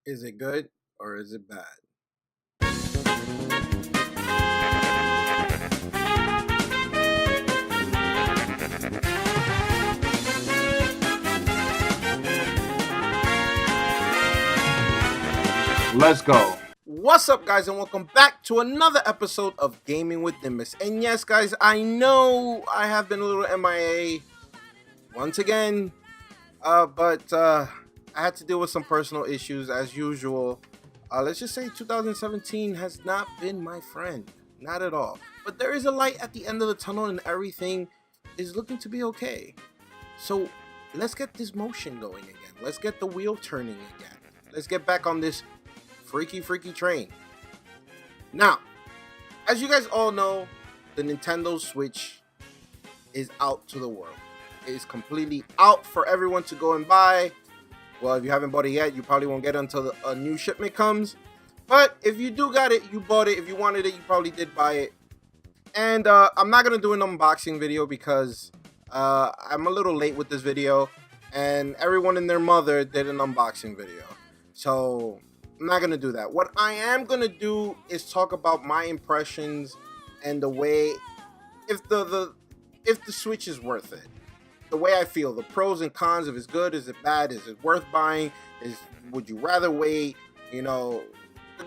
Is it good or is it bad? Let's go. What's up, guys, and welcome back to another episode of Gaming with Nimbus. And yes, guys, I know I have been a little MIA once again, but I had to deal with some personal issues as usual. Let's just say 2017 has not been my friend, not at all. But there is a light at the end of the tunnel, and everything is looking to be okay. So let's get this motion going again. Let's get the wheel turning again. Let's get back on this freaky train. Now, as you guys all know, the Nintendo Switch is out to the world. It is completely out for everyone to go and buy. Well, if you haven't bought it yet, you probably won't get it until a new shipment comes. But if you do got it, you bought it. If you wanted it, you probably did buy it. And I'm not going to do an unboxing video because I'm a little late with this video. And everyone and their mother did an unboxing video. So I'm not going to do that. What I am going to do is talk about my impressions and the way, if the Switch is worth it. The way I feel, the pros and cons, if it's good, is it bad, is it worth buying, would you rather wait, the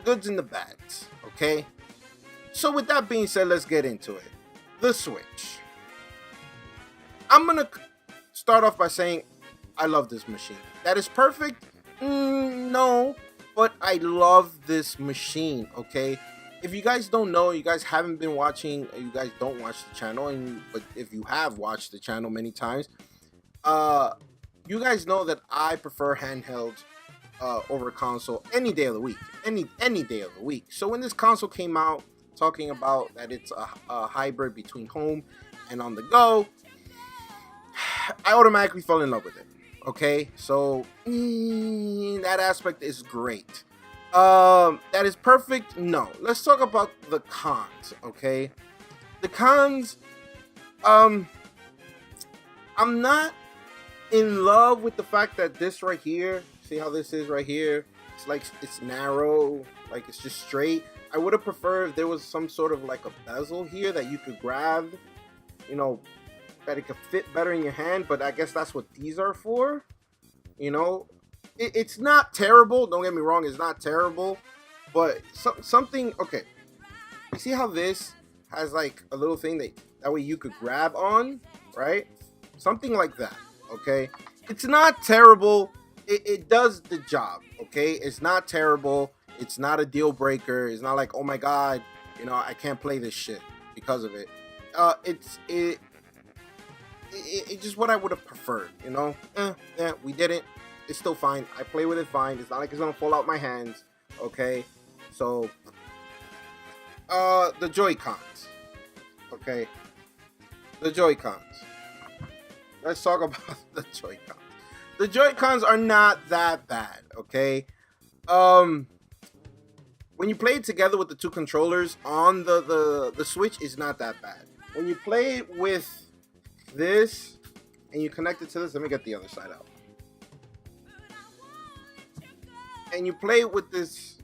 goods and the bads, okay? So with that being said, let's get into it. The Switch. I'm gonna start off by saying I love this machine. That is perfect? No, but I love this machine, okay? If you guys don't know, you guys haven't been watching, you guys don't watch the channel, but if you have watched the channel many times, you guys know that I prefer handheld over console any day of the week, any day of the week. So when this console came out, talking about that it's a hybrid between home and on the go, I automatically fell in love with it. Okay, so that aspect is great. That is perfect? No. Let's talk about the cons, okay? The cons, I'm not in love with the fact that this right here, see how this is right here? It's like, it's narrow, like it's just straight. I would have preferred if there was some sort of like a bezel here that you could grab, that it could fit better in your hand, but I guess that's what these are for, It's not terrible, don't get me wrong, it's not terrible, but something, okay, you see how this has like a little thing that way you could grab on, right? Something like that, okay? It's not terrible, it does the job, okay? It's not terrible, it's not a deal breaker, it's not like, oh my god, I can't play this shit because of it. It's just what I would have preferred, we didn't. It's still fine. I play with it fine. It's not like it's gonna fall out my hands. Okay, so the Joy-Cons. Okay, the Joy-Cons. Let's talk about the Joy-Cons. The Joy-Cons are not that bad. Okay, when you play it together with the two controllers on the Switch, it's not that bad. When you play it with this and you connect it to this, let me get the other side out. And you play with this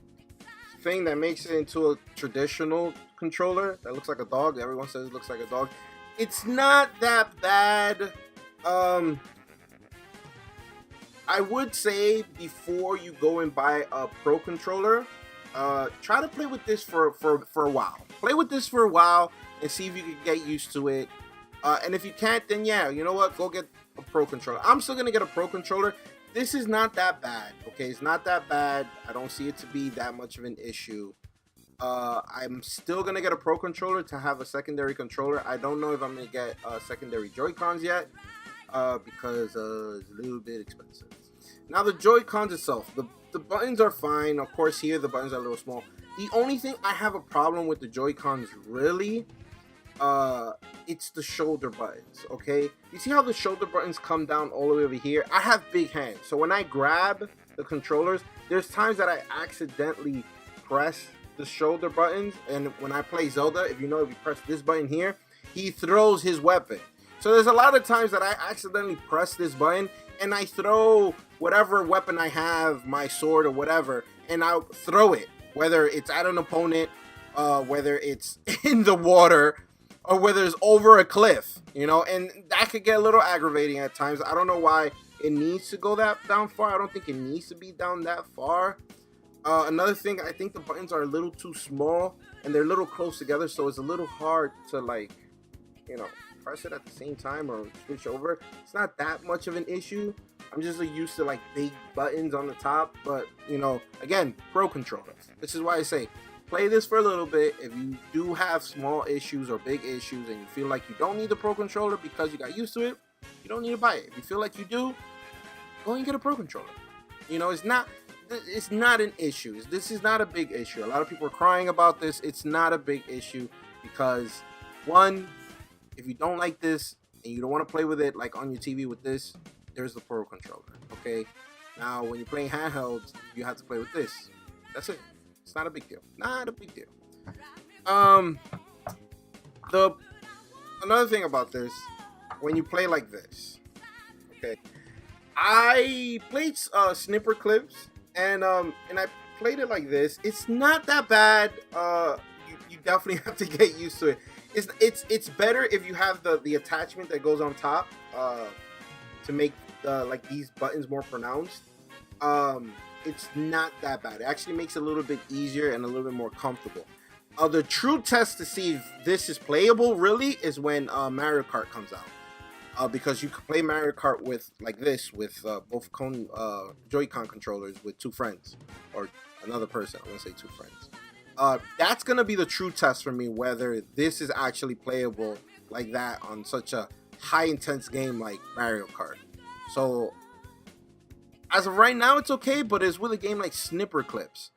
thing that makes it into a traditional controller that looks like a dog. Everyone says it looks like a dog. It's not that bad. I would say before you go and buy a pro controller, try to play with this for a while. Play with this for a while and see if you can get used to it. And if you can't, then yeah, you know what? Go get a pro controller. I'm still gonna get a pro controller. This is not that bad, okay? It's not that bad. I don't see it to be that much of an issue. I'm still going to get a Pro Controller to have a secondary controller. I don't know if I'm going to get secondary Joy-Cons yet because it's a little bit expensive. Now, the Joy-Cons itself, the buttons are fine. Of course, here the buttons are a little small. The only thing I have a problem with the Joy-Cons, really, it's the shoulder buttons, okay? You see how the shoulder buttons come down all the way over here? I have big hands, so when I grab the controllers, there's times that I accidentally press the shoulder buttons, and when I play Zelda, if you press this button here, he throws his weapon. So there's a lot of times that I accidentally press this button and I throw whatever weapon I have, my sword or whatever, and I'll throw it, whether it's at an opponent, whether it's in the water, or whether it's over a cliff, you know, and that could get a little aggravating at times. I don't know why it needs to go that down far. I don't think it needs to be down that far. Another thing, I think the buttons are a little too small and they're a little close together, so it's a little hard to, like, you know, press it at the same time or switch over. It's not that much of an issue. I'm just used to like big buttons on the top, but you know, again, pro controller. This is why I say play this for a little bit. If you do have small issues or big issues and you feel like you don't need the pro controller because you got used to it, you don't need to buy it. If you feel like you do, go and get a pro controller. You know, it's not an issue. This is not a big issue. A lot of people are crying about this. It's not a big issue because, one, if you don't like this and you don't want to play with it like on your TV with this, there's the pro controller. Okay, now when you're playing handhelds, you have to play with this. That's it. It's not a big deal. Not a big deal. Another thing about this, when you play like this, okay, I played snipper clips and I played it like this. It's not that bad. You definitely have to get used to it. It's better if you have the attachment that goes on top to make like these buttons more pronounced. It's not that bad. It actually makes it a little bit easier and a little bit more comfortable. The true test to see if this is playable really is when Mario Kart comes out, because you can play Mario Kart with like this with both Joy-Con controllers with two friends or another person. I want to say two friends. That's gonna be the true test for me whether this is actually playable like that on such a high intense game like Mario Kart. So as of right now, it's okay, but it's with a game like Snipper Clips.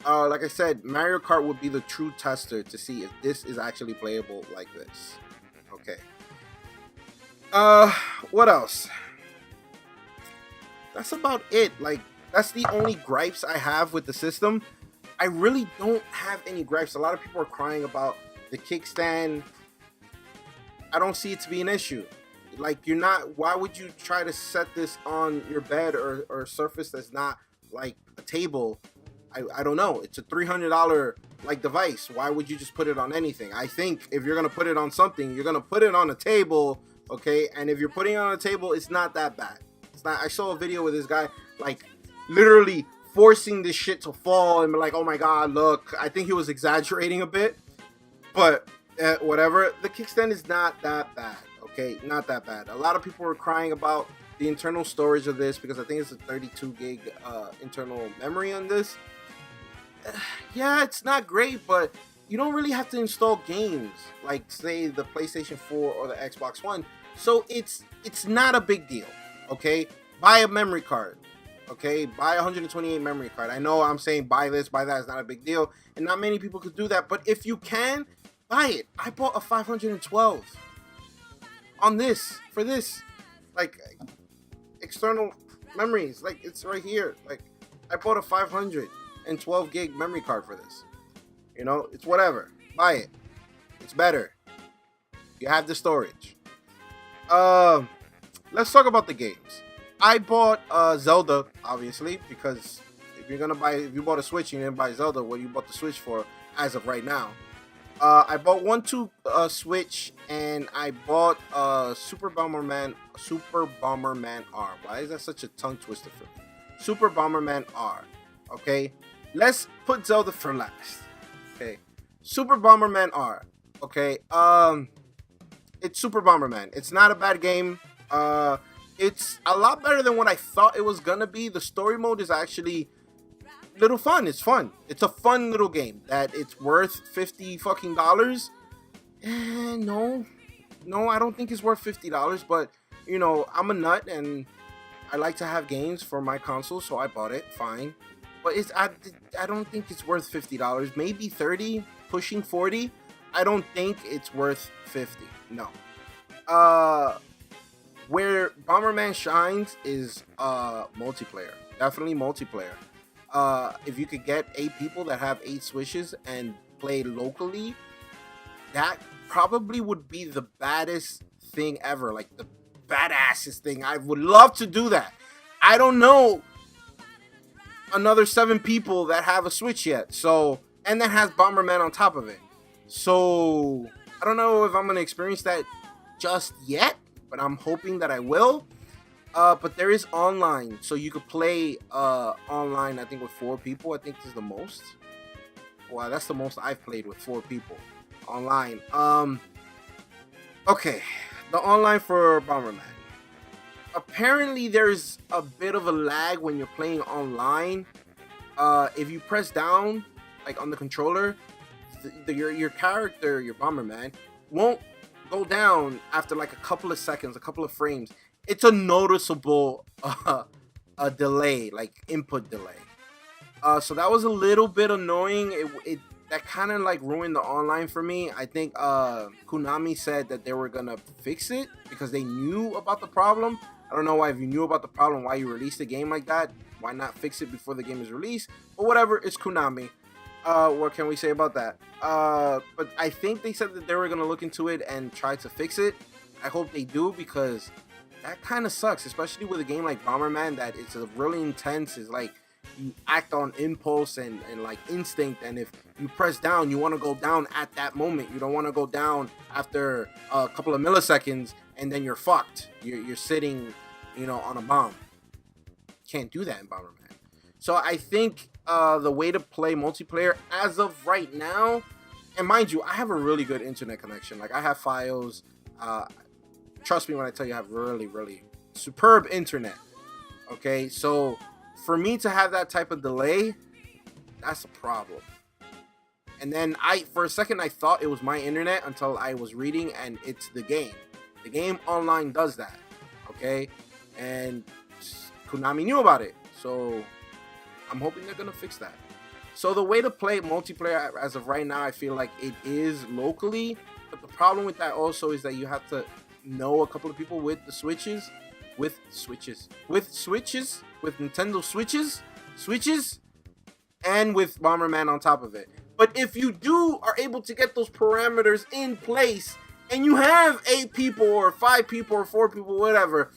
Like I said, Mario Kart would be the true tester to see if this is actually playable like this. Okay. What else? That's about it. Like, that's the only gripes I have with the system. I really don't have any gripes. A lot of people are crying about the kickstand. I don't see it to be an issue. Like, you're not, why would you try to set this on your bed or a surface that's not like a table? I don't know. It's a $300 like device. Why would you just put it on anything? I think if you're gonna put it on something, you're gonna put it on a table, okay? And if you're putting it on a table, it's not that bad. It's not. I saw a video with this guy like literally forcing this shit to fall and be like, oh my god, look. I think he was exaggerating a bit, but whatever. The kickstand is not that bad, okay? Not that bad. A lot of people were crying about the internal storage of this because I think it's a 32 gig internal memory on this. Yeah, it's not great, but you don't really have to install games like, say, the PlayStation 4 or the Xbox One. So it's not a big deal, okay? Buy a memory card, okay? Buy a 128 memory card. I know I'm saying buy this, buy that. It's not a big deal, and not many people could do that. But if you can, buy it. I bought a 512 on this for this, like, external memories. Like, it's right here. Like, I bought a 512 gig memory card for this. You know, it's whatever. Buy it. It's better. You have the storage. Let's talk about the games. I bought Zelda, obviously, because if you bought a Switch and you didn't buy Zelda, what you bought the Switch for as of right now? I bought 1-2 Switch, and I bought Super Bomberman R. Why is that such a tongue twister for me? Super Bomberman R. Okay, let's put Zelda for last. Okay, Super Bomberman R. Okay, it's Super Bomberman. It's not a bad game. It's a lot better than what I thought it was gonna be. The story mode is actually little fun. It's fun. It's a fun little game that it's worth $50 fucking dollars. No, I don't think it's worth $50. But you know, I'm a nut and I like to have games for my console, so I bought it. Fine, but I don't think it's worth $50. Maybe 30, pushing 40. I don't think it's worth 50. No. Where Bomberman shines is multiplayer. Definitely multiplayer. If you could get 8 people that have 8 Switches and play locally, that probably would be the baddest thing ever. Like the badassest thing. I would love to do that. I don't know another 7 people that have a Switch yet. So, and that has Bomberman on top of it. So, I don't know if I'm going to experience that just yet, but I'm hoping that I will. But there is online, so you could play online, I think, with 4 people. I think this is the most. Wow, that's the most I've played with 4 people online. Okay, the online for Bomberman. Apparently, there's a bit of a lag when you're playing online. If you press down, like on the controller, your character, your Bomberman, won't go down after like a couple of seconds, a couple of frames. It's a noticeable a delay, like input delay. So that was a little bit annoying. It that kind of like ruined the online for me. I think Konami said that they were gonna fix it because they knew about the problem. I don't know why, if you knew about the problem, why you released a game like that. Why not fix it before the game is released? But whatever, it's Konami. What can we say about that? But I think they said that they were gonna look into it and try to fix it. I hope they do, because that kind of sucks, especially with a game like Bomberman that it's a really intense. It's like you act on impulse and like instinct, and if you press down, you want to go down at that moment. You don't want to go down after a couple of milliseconds and then you're fucked. You're sitting, on a bomb. Can't do that in Bomberman. So I think the way to play multiplayer as of right now, and mind you, I have a really good internet connection. Like, I have Fios. Trust me when I tell you, I have really, really superb internet. Okay, so for me to have that type of delay, that's a problem. And then for a second, I thought it was my internet until I was reading, and it's the game. The game online does that, okay? And Konami knew about it, so I'm hoping they're gonna fix that. So the way to play multiplayer as of right now, I feel like it is locally, but the problem with that also is that you have to know a couple of people with the Switches, with Nintendo Switches, and with Bomberman on top of it. But if you are able to get those parameters in place, and you have 8 people or 5 people or 4 people, whatever,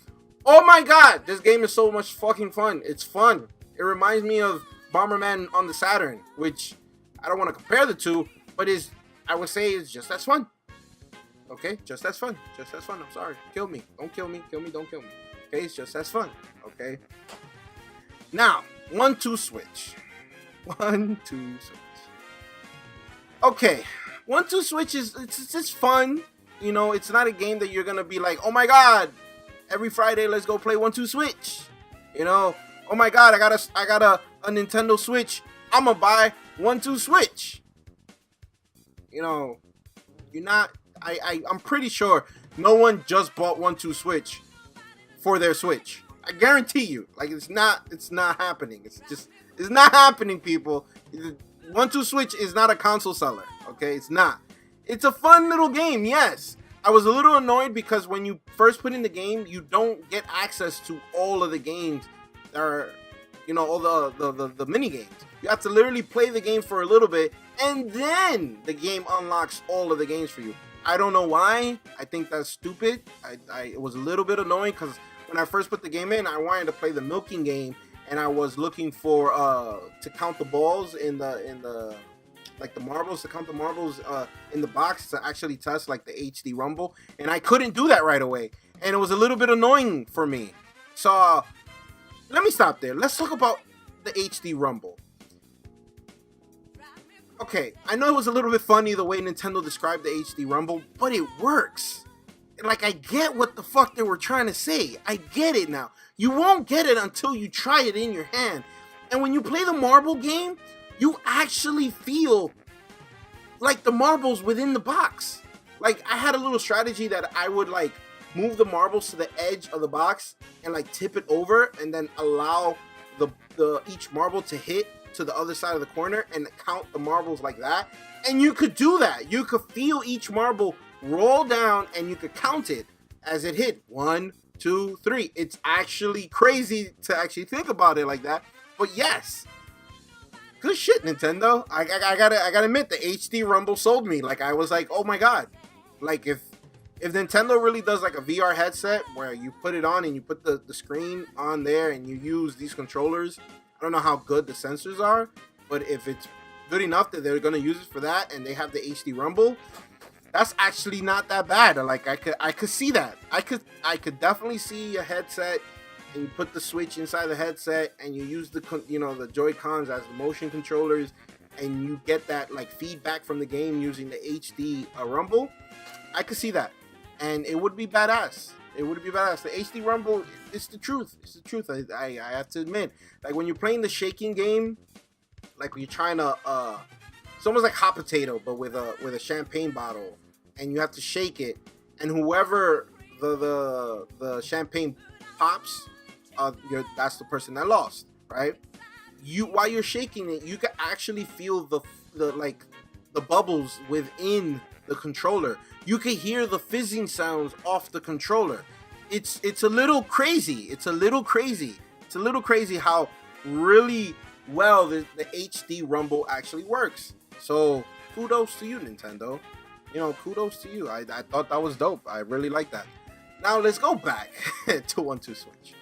oh my god, this game is so much fucking fun. It's fun. It reminds me of Bomberman on the Saturn, which I don't want to compare the two, but I would say it's just as fun. Okay, just as fun. Just as fun. I'm sorry. Kill me. Don't kill me. Kill me. Don't kill me. Okay, it's just as fun. Okay. Now, 1-2 switch. 1-2 switch. Okay, 1-2 switch it's just fun. It's not a game that you're gonna be like, oh my god, every Friday let's go play 1-2 switch. Oh my god, I got a Nintendo Switch. I'm gonna buy 1-2 switch. You're not. I'm pretty sure no one just bought 1-2 switch for their Switch. I guarantee you. Like, it's not happening. It's not happening, people. 1-2 switch is not a console seller. Okay, it's not. It's a fun little game, yes. I was a little annoyed because when you first put in the game, you don't get access to all of the games that are, all the mini games. You have to literally play the game for a little bit, and then the game unlocks all of the games for you. I don't know why. I think that's stupid. It was a little bit annoying because when I first put the game in, I wanted to play the milking game, and I was looking for to count the balls in the like the marbles, to count the marbles in the box to actually test like the HD Rumble, and I couldn't do that right away, and it was a little bit annoying for me. So let me stop there. Let's talk about the HD Rumble. Okay, I know it was a little bit funny the way Nintendo described the HD Rumble, but it works. Like, I get what the fuck they were trying to say. I get it now. You won't get it until you try it in your hand. And when you play the marble game, you actually feel like the marbles within the box. Like, I had a little strategy that I would, like, move the marbles to the edge of the box and, like, tip it over and then allow the each marble to hit to the other side of the corner and count the marbles like that. And you could do that. You could feel each marble roll down and you could count it as it hit. 1, 2, 3. It's actually crazy to actually think about it like that. But yes, good shit, Nintendo. I gotta admit, the HD Rumble sold me. Like, I was like, oh my god. Like, if If Nintendo really does like a VR headset where you put it on and you put the screen on there and you use these controllers, I don't know how good the sensors are, but if it's good enough that they're gonna use it for that and they have the HD Rumble, that's actually not that bad. Like I could see that. I could definitely see a headset and you put the Switch inside the headset and you use the Joy-Cons as the motion controllers and you get that like feedback from the game using the HD Rumble. I could see that. And it would be badass. It would be badass. The HD Rumble, it's the truth. It's the truth. I have to admit. Like when you're playing the shaking game, like when you're trying to it's almost like hot potato, but with a champagne bottle, and you have to shake it, and whoever the champagne pops, that's the person that lost, right? While you're shaking it, you can actually feel the bubbles within the controller. You can hear the fizzing sounds off the controller. It's a little crazy. It's a little crazy how really well the HD Rumble actually works. So kudos to you, Nintendo. Kudos to you. I thought that was dope. I really like that. Now let's go back to 1-2 Switch.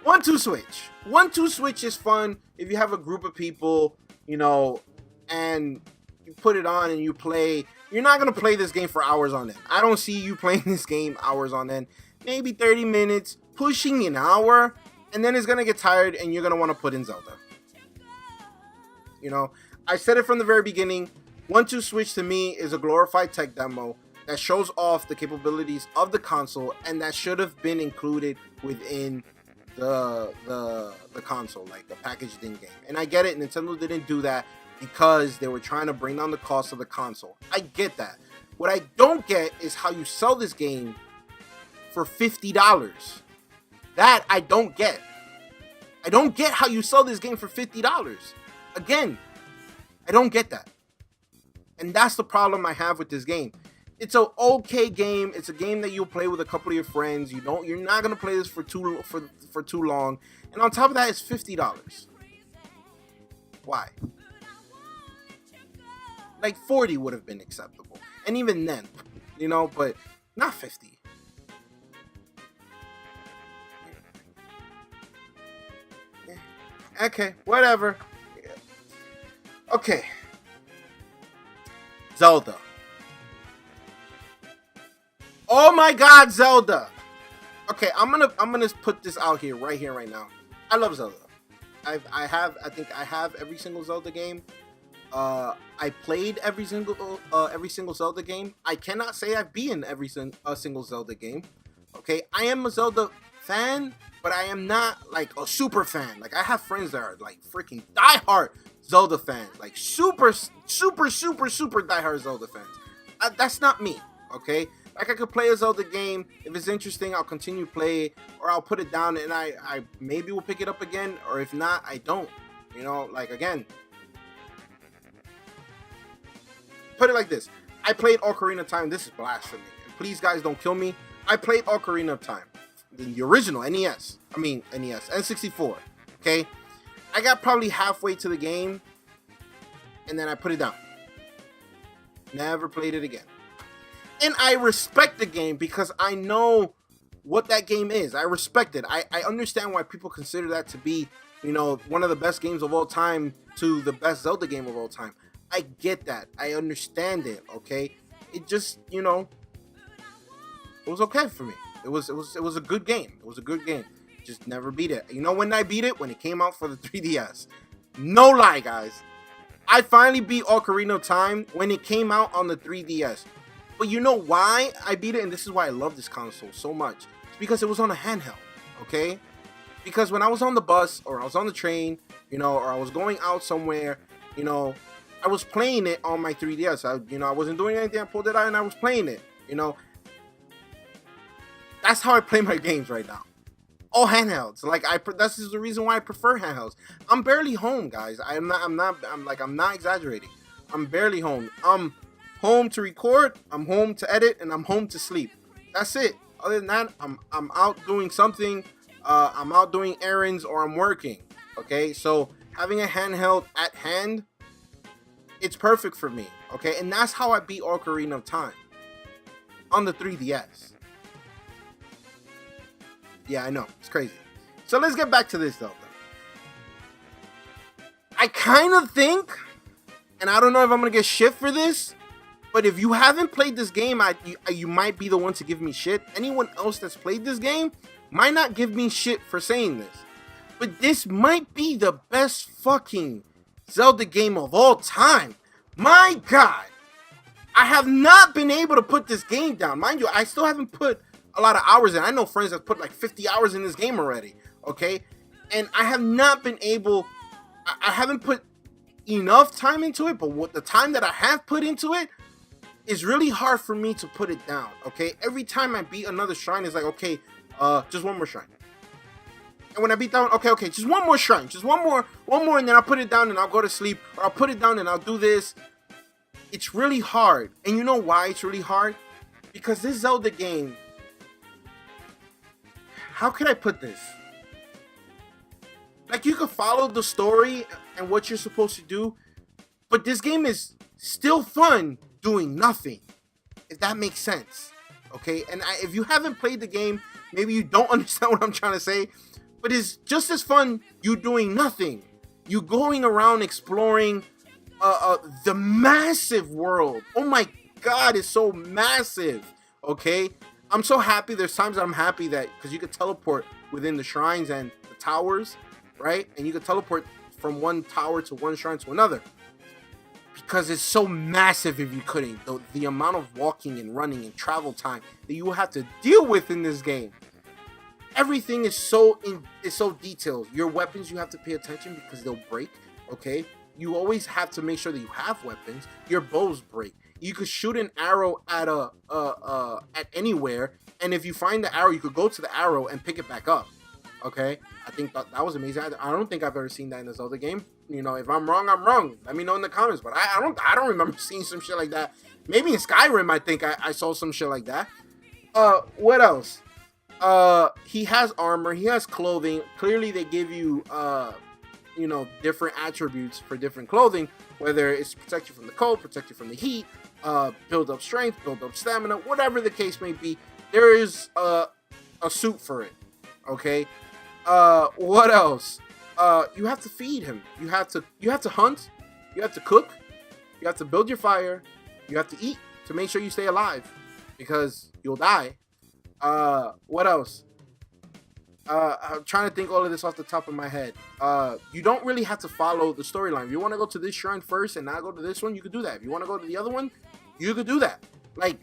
1-2 Switch. 1-2 Switch is fun if you have a group of people, and you put it on and you play. You're not going to play this game for hours on end. I don't see you playing this game hours on end. Maybe 30 minutes, pushing an hour, and then it's going to get tired and you're going to want to put in Zelda. I said it from the very beginning. 1-2 Switch to me is a glorified tech demo that shows off the capabilities of the console and that should have been included within the console, like the packaged in game. And I get it, Nintendo didn't do that because they were trying to bring down the cost of the console. I get that. What I don't get is how you sell this game for $50. That I don't get. I don't get how you sell this game for $50. Again, I don't get that. And that's the problem I have with this game. It's an okay game. It's a game that you'll play with a couple of your friends. You're not gonna play this for too long. And on top of that, it's $50. Why? Like 40 would have been acceptable. And even then, but not 50. Okay, whatever. Okay. Zelda. Oh my God, Zelda. Okay, I'm gonna put this out here, right now. I love Zelda. I think I have every single Zelda game. I played every single Zelda game. I cannot say I've beaten every single Zelda game. Okay, I am a Zelda fan, but I am not like a super fan. Like I have friends that are like freaking diehard Zelda fans, like super diehard Zelda fans. That's not me. Okay, like I could play a Zelda game if it's interesting. I'll continue play it, or I'll put it down and I maybe will pick it up again, or if not, I don't. Like again. Put it like this. I played Ocarina of Time. This is blasphemy. And please, guys, don't kill me. I played Ocarina of Time. The original NES. NES. N64. Okay? I got probably halfway to the game. And then I put it down. Never played it again. And I respect the game because I know what that game is. I respect it. I understand why people consider that to be, one of the best games of all time to the best Zelda game of all time. I get that. I understand it, okay? It just, it was okay for me. It was a good game. It was a good game. Just never beat it. When I beat it? When it came out for the 3DS. No lie, guys. I finally beat Ocarina of Time when it came out on the 3DS. But you know why I beat it? And this is why I love this console so much. It's because it was on a handheld, okay? Because when I was on the bus, or I was on the train, or I was going out somewhere, I was playing it on my 3DS. I wasn't doing anything. I pulled it out and I was playing it. That's how I play my games right now. All handhelds. Like that's the reason why I prefer handhelds. I'm barely home, guys. I'm not exaggerating. I'm barely home. I'm home to record. I'm home to edit, and I'm home to sleep. That's it. Other than that, I'm out doing something. I'm out doing errands, or I'm working. Okay, so having a handheld at hand, it's perfect for me, okay? And that's how I beat Ocarina of Time. on the 3DS. Yeah, I know. It's crazy. So let's get back to this, though. I kind of think, and I don't know if I'm going to get shit for this, but if you haven't played this game, you might be the one to give me shit. Anyone else that's played this game might not give me shit for saying this. But this might be the best fucking Zelda game of all time. My God. I have not been able to put this game down. Mind you, I still haven't put a lot of hours in. I know friends that put like 50 hours in this game already. Okay? And I have not been able... I haven't put enough time into it, but what the time that I have put into it is really hard for me to put it down. Okay? Every time I beat another shrine, it's like, okay, just one more shrine. And when I beat that one, okay, just one more shrine. Just one more, and then I'll put it down and I'll go to sleep. Or I'll put it down and I'll do this. It's really hard. And you know why it's really hard? Because this Zelda game... How can I put this? Like, you can follow the story and what you're supposed to do. But this game is still fun doing nothing. If that makes sense. Okay? And if you haven't played the game, maybe you don't understand what I'm trying to say. But it's just as fun you doing nothing. You going around exploring the massive world. Oh my God, it's so massive. Okay? I'm so happy. There's times I'm happy that, because you could teleport within the shrines and the towers, right? And you could teleport from one tower to one shrine to another. Because it's so massive if you couldn't. The amount of walking and running and travel time that you will have to deal with in this game. Everything is so detailed. Your weapons, you have to pay attention because they'll break, okay? You always have to make sure that you have weapons. Your bows break. You could shoot an arrow at at anywhere, and if you find the arrow, you could go to the arrow and pick it back up. Okay? I think that was amazing. I don't think I've ever seen that in a Zelda game. You know, if I'm wrong, I'm wrong. Let me know in the comments. But I don't remember seeing some shit like that. Maybe in Skyrim, I think I saw some shit like that. What else? He has armor, he has clothing. Clearly they give you you know, different attributes for different clothing, whether it's protect you from the cold, protect you from the heat, build up strength, build up stamina, whatever the case may be. There is a suit for it. Okay? What else? You have to feed him. You have to hunt, you have to cook, you have to build your fire, you have to eat to make sure you stay alive, because you'll die. What else? I'm trying to think all of this off the top of my head. You don't really have to follow the storyline. If you want to go to this shrine first and not go to this one, you could do that. If you want to go to the other one, you could do that. Like,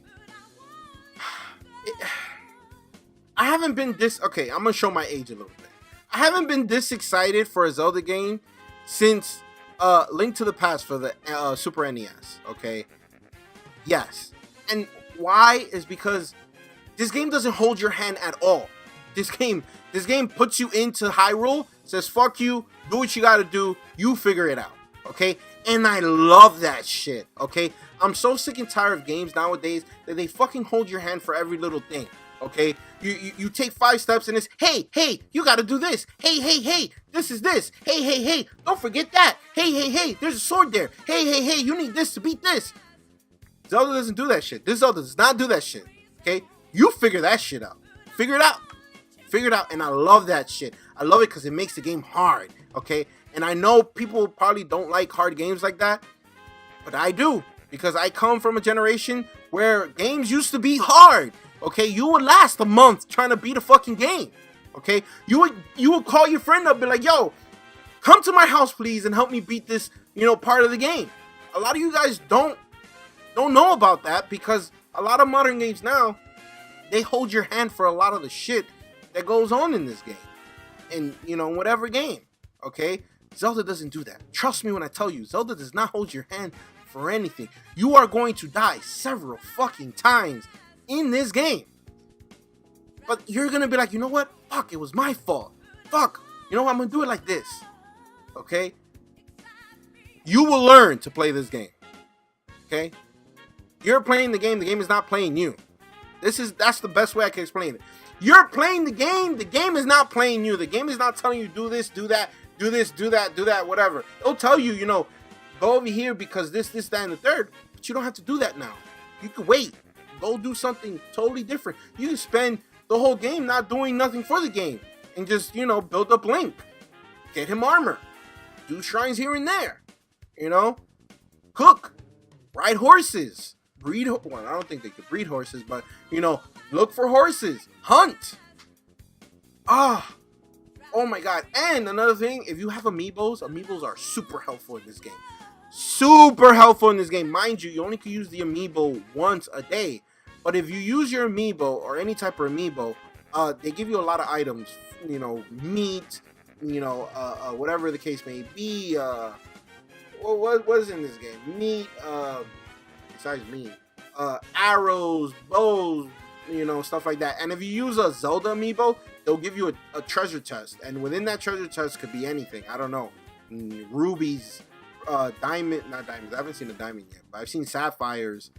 I haven't been this... Okay, I'm going to show my age a little bit. I haven't been this excited for a Zelda game since Link to the Past for the Super NES. Okay? Yes. And why is because this game doesn't hold your hand at all. This game puts you into Hyrule, says fuck you, do what you gotta do, you figure it out, okay? And I love that shit, okay? I'm so sick and tired of games nowadays that they fucking hold your hand for every little thing, okay? You take 5 steps and it's, hey, you gotta do this. Hey, this is this. Hey, don't forget that. Hey, there's a sword there. Hey, you need this to beat this. Zelda doesn't do that shit. This Zelda does not do that shit, okay? You figure that shit out. Figure it out, and I love that shit. I love it because it makes the game hard, okay? And I know people probably don't like hard games like that, but I do, because I come from a generation where games used to be hard, okay? You would last a month trying to beat a fucking game, okay? You would call your friend up and be like, yo, come to my house, please, and help me beat this, you know, part of the game. A lot of you guys don't know about that, because a lot of modern games now, they hold your hand for a lot of the shit that goes on in this game. And, you know, whatever game, okay? Zelda doesn't do that. Trust me when I tell you, Zelda does not hold your hand for anything. You are going to die several fucking times in this game. But you're going to be like, you know what? Fuck, it was my fault. Fuck, you know what? I'm going to do it like this. Okay? You will learn to play this game. Okay? You're playing the game is not playing you. That's the best way I can explain it. You're playing the game is not playing you. The game is not telling you do this, do that, do this, do that, whatever. It'll tell you, you know, go over here because this, that, and the third, but you don't have to do that now. You can wait. Go do something totally different. You can spend the whole game not doing nothing for the game and just, build up Link, get him armor, do shrines here and there, cook, ride horses, well, I don't think they could breed horses, but, look for horses, hunt. Oh my god. And another thing, if you have amiibos are super helpful in this game. Super helpful in this game. Mind you, you only can use the amiibo once a day. But if you use your amiibo or any type of amiibo, they give you a lot of items. Meat, whatever the case may be. What is in this game? Meat, besides meat. Arrows, bows, stuff like that. And if you use a Zelda amiibo, they'll give you a treasure chest. And within that treasure chest could be anything. I don't know. Rubies, not diamonds. I haven't seen a diamond yet, but I've seen sapphires,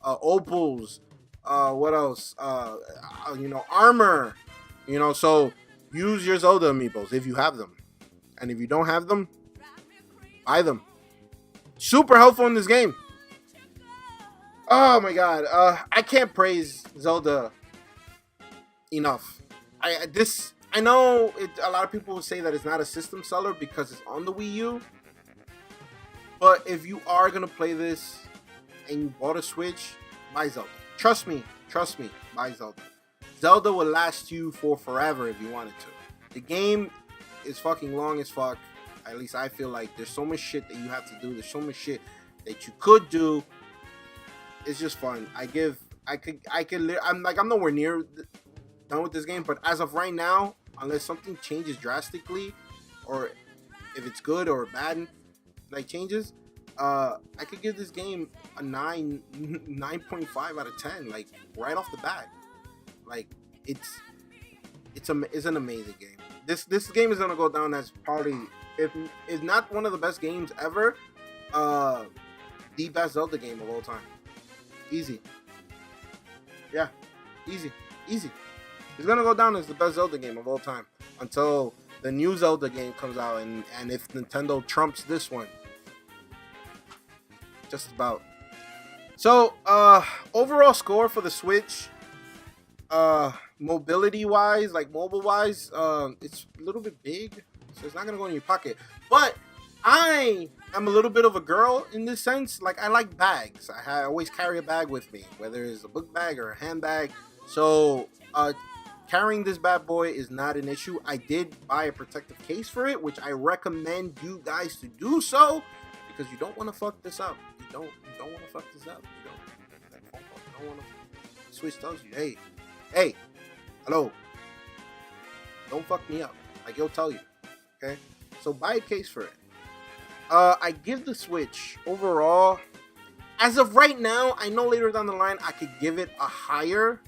opals, what else? Armor. So use your Zelda amiibos if you have them. And if you don't have them, buy them. Super helpful in this game. Oh my god, I can't praise Zelda enough. I know a lot of people will say that it's not a system seller because it's on the Wii U. But if you are gonna play this and you bought a Switch, buy Zelda. Trust me, buy Zelda. Zelda will last you for forever if you wanted to. The game is fucking long as fuck. At least I feel like there's so much shit that you have to do. There's so much shit that you could do. It's just fun. I'm nowhere near done with this game, but as of right now, unless something changes drastically, or if it's good or bad, changes, I could give this game a 9.5 out of 10, right off the bat. It's an amazing game. This game is gonna go down as probably, if not one of the best games ever, the best Zelda game of all time. Easy. Yeah, easy. It's gonna go down as the best Zelda game of all time until the new Zelda game comes out, and if Nintendo trumps this one. Just about. So, overall score for the Switch, mobility wise, mobile wise, it's a little bit big, so it's not gonna go in your pocket. But I am a little bit of a girl in this sense. I like bags. I always carry a bag with me, whether it's a book bag or a handbag. So, carrying this bad boy is not an issue. I did buy a protective case for it, which I recommend you guys to do so, because you don't want to fuck this up. You don't want to fuck this up. You don't want to. Switch tells you, hey, hello, don't fuck me up. He'll tell you. Okay, so buy a case for it. I give the Switch overall, as of right now, I know later down the line I could give it a higher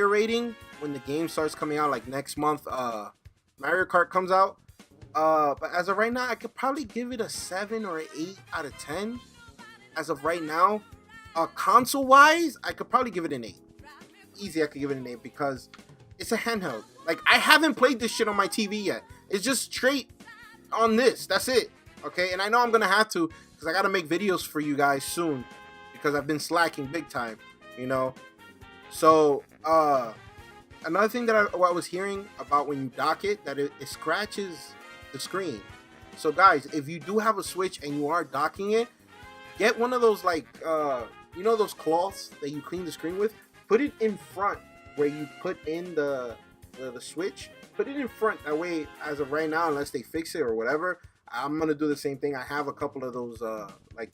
rating when the game starts coming out, next month. Mario Kart comes out. But as of right now, I could probably give it a 7 or an 8 out of 10. As of right now, console wise, I could probably give it an 8. Easy, I could give it an 8 because it's a handheld. I haven't played this shit on my TV yet. It's just straight on this. That's it. Okay, and I know I'm gonna have to, because I gotta make videos for you guys soon, because I've been slacking big time, So, another thing that I was hearing about when you dock it, that it scratches the screen. So guys, if you do have a Switch and you are docking it, get one of those those cloths that you clean the screen with. Put it in front where you put in the Switch. Put it in front. That way, as of right now, unless they fix it or whatever, I'm gonna do the same thing. I have a couple of those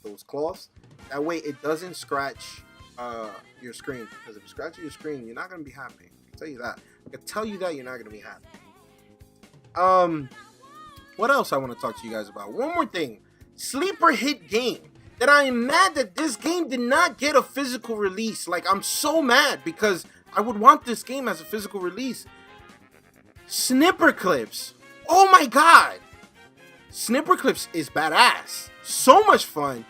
those cloths. That way, it doesn't scratch your screen. Because if it scratches your screen, you're not gonna be happy. I can tell you that. You're not gonna be happy. What else I want to talk to you guys about? One more thing. Sleeper hit game. That I am mad that this game did not get a physical release. I'm so mad because I would want this game as a physical release. Snipper Clips. Oh my god. Snipper Clips is badass. So much fun.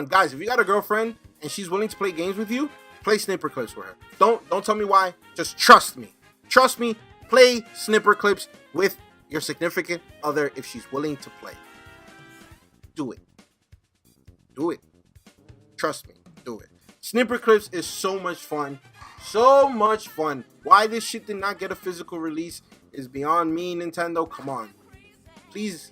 Guys, if you got a girlfriend and she's willing to play games with you, play Snipper Clips with her. Don't tell me why. Just trust me. Play Snipper Clips with your significant other if she's willing to play. Do it. Trust me. Do it. Snipper clips is so much fun. So much fun. Why this shit did not get a physical release is beyond me, Nintendo. Come on. Please.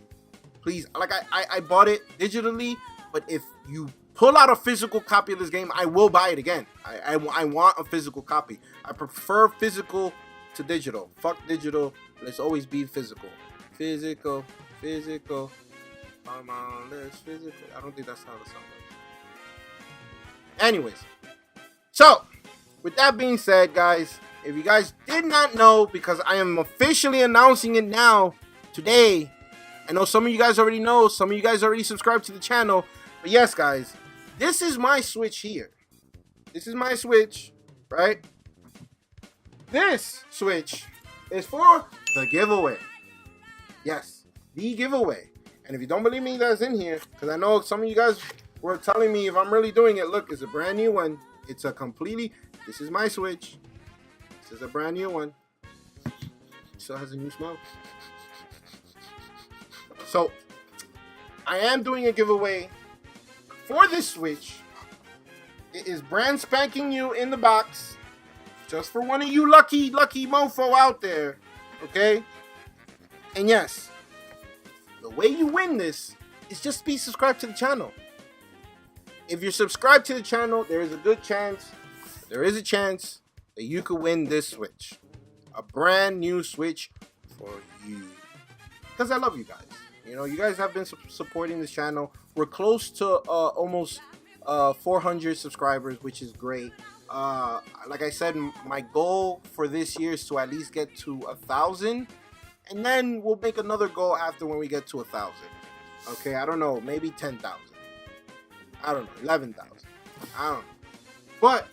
Like, I bought it digitally, but if you pull out a physical copy of this game, I will buy it again. I want a physical copy. I prefer physical to digital. Fuck digital. Let's always be physical. Physical. Come on, let's physical. I don't think that's how the song goes. Anyways, so with that being said, guys, if you guys did not know, because I am officially announcing it now today. I know some of you guys already know, some of you guys already subscribed to the channel, but yes, guys, this is my Switch here. This is my Switch, right? This Switch is for the giveaway. Yes, the giveaway. And if you don't believe me, that's in here, because I know some of you guys were telling me if I'm really doing it. Look, it's a brand new one. It's a completely, this is my Switch. This is a brand new one. Still has a new smell. So, I am doing a giveaway for this Switch. It is brand spanking new in the box. Just for one of you lucky mofo out there. Okay? And yes, the way you win this is just be subscribed to the channel. If you're subscribed to the channel, there is a chance that you could win this Switch. A brand new Switch for you. Because I love you guys. You know, you guys have been supporting this channel. We're close to almost 400 subscribers, which is great. Like I said, my goal for this year is to at least get to 1,000. And then we'll make another goal after when we get to 1,000. Okay, I don't know, maybe 10,000. I don't know, 11,000. I don't know. But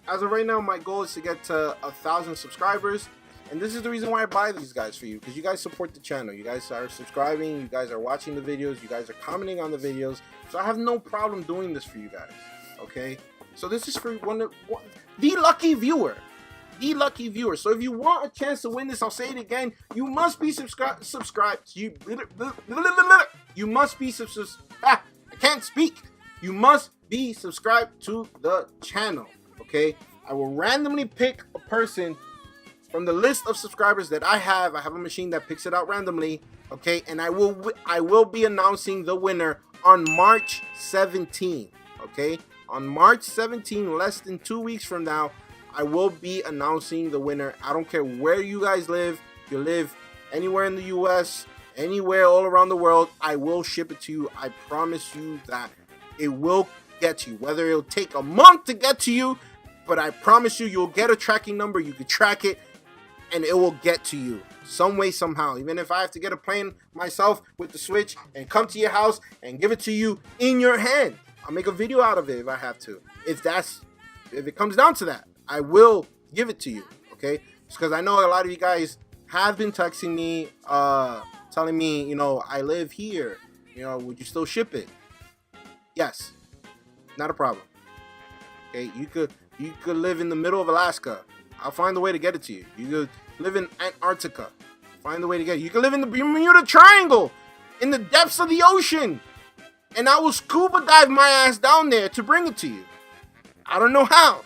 as of right now, my goal is to get to 1,000 subscribers. And this is the reason why I buy these guys for you, because you guys support the channel. You guys are subscribing, you guys are watching the videos, you guys are commenting on the videos. So I have no problem doing this for you guys. Okay? So this is for the lucky viewer. The lucky viewer. So if you want a chance to win this, I'll say it again. You must be subscribed. You must be I can't speak. You must be subscribed to the channel. Okay? I will randomly pick a person from the list of subscribers that I have. I have a machine that picks it out randomly. Okay? And I will be announcing the winner on March 17th. Okay? On March 17th, less than 2 weeks from now, I will be announcing the winner. I don't care where you guys live. If you live anywhere in the US, anywhere all around the world, I will ship it to you. I promise you that it will get to you. Whether it'll take a month to get to you, but I promise you, you'll get a tracking number. You can track it, and it will get to you some way, somehow. Even if I have to get a plane myself with the Switch and come to your house and give it to you in your hand, I'll make a video out of it if I have to. If it comes down to that, I will give it to you, okay? Just because I know a lot of you guys have been texting me, telling me, you know, I live here. You know, would you still ship it? Yes, not a problem. Okay, you could live in the middle of Alaska. I'll find a way to get it to you. You could live in Antarctica. Find a way to get it. You could live in the Bermuda Triangle, in the depths of the ocean, and I will scuba dive my ass down there to bring it to you. I don't know how.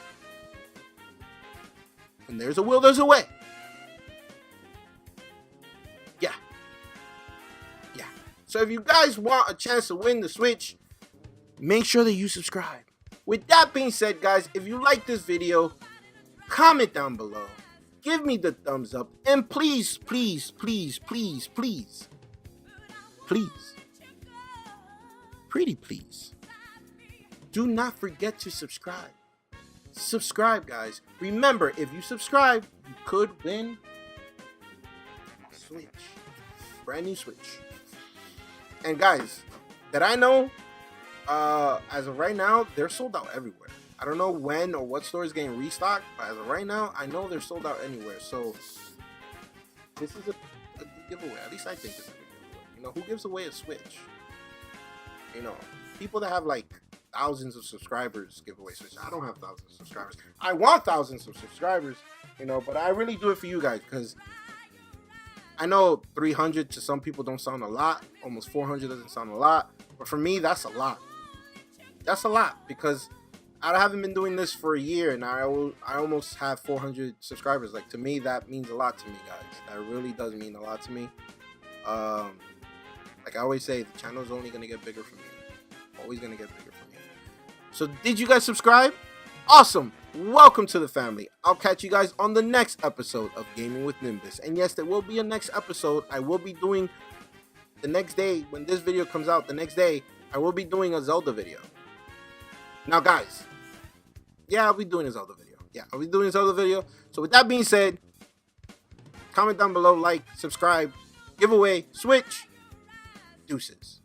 And there's a will, there's a way. Yeah. So if you guys want a chance to win the Switch, make sure that you subscribe. With that being said, guys, if you like this video, comment down below. Give me the thumbs up. And please, pretty please, do not forget to subscribe. Subscribe, guys. Remember, if you subscribe, you could win a Switch. Brand new Switch. And guys, that I know, as of right now, they're sold out everywhere. I don't know when or what store is getting restocked, but as of right now, I know they're sold out anywhere. So this is a good giveaway. At least I think it's a good giveaway. You know, who gives away a Switch? You know, people that have like thousands of subscribers give away Switch. I don't have thousands of subscribers. I want thousands of subscribers, you know, but I really do it for you guys, because I know 300 to some people don't sound a lot. Almost 400 doesn't sound a lot. But for me, that's a lot. That's a lot, because I haven't been doing this for a year, and I almost have 400 subscribers. Like, to me, that means a lot to me, guys. That really does mean a lot to me. Like I always say, the channel is only gonna get bigger from you. Always gonna get bigger from you. So, did you guys subscribe? Awesome! Welcome to the family. I'll catch you guys on the next episode of Gaming with Nimbus. And yes, there will be a next episode. I will be doing the next day when this video comes out. The next day, I will be doing a Zelda video. Now, guys. Yeah, I'll be doing a Zelda video. So with that being said, comment down below, like, subscribe, giveaway, switch, deuces.